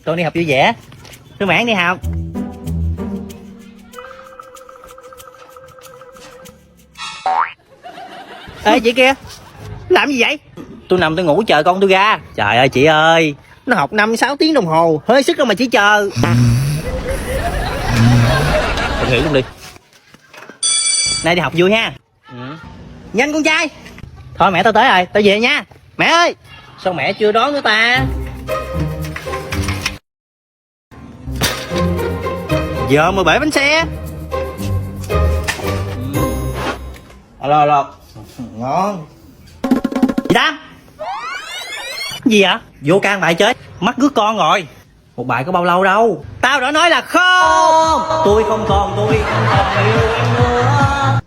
Con đi học vui vẻ. Tôi mãn đi học. Ê chị kia, làm gì vậy? Tôi nằm tôi ngủ chờ con tôi ra. Trời ơi chị ơi, nó học 5-6 tiếng đồng hồ, hơi sức đâu mà chỉ chờ. Tôi nghỉ luôn đi. Nay đi học vui ha. Nhanh con trai. Thôi mẹ tao tới rồi, tao về nha. Mẹ ơi, sao mẹ chưa đón nữa ta? Giờ mà bể bánh xe. Alo alo. Ngon. Gì Tam? Gì vậy? Vô can bài chơi. Mắc cướp con rồi. Một bài có bao lâu đâu. Tao đã nói là không. Tôi không còn yêu em nữa.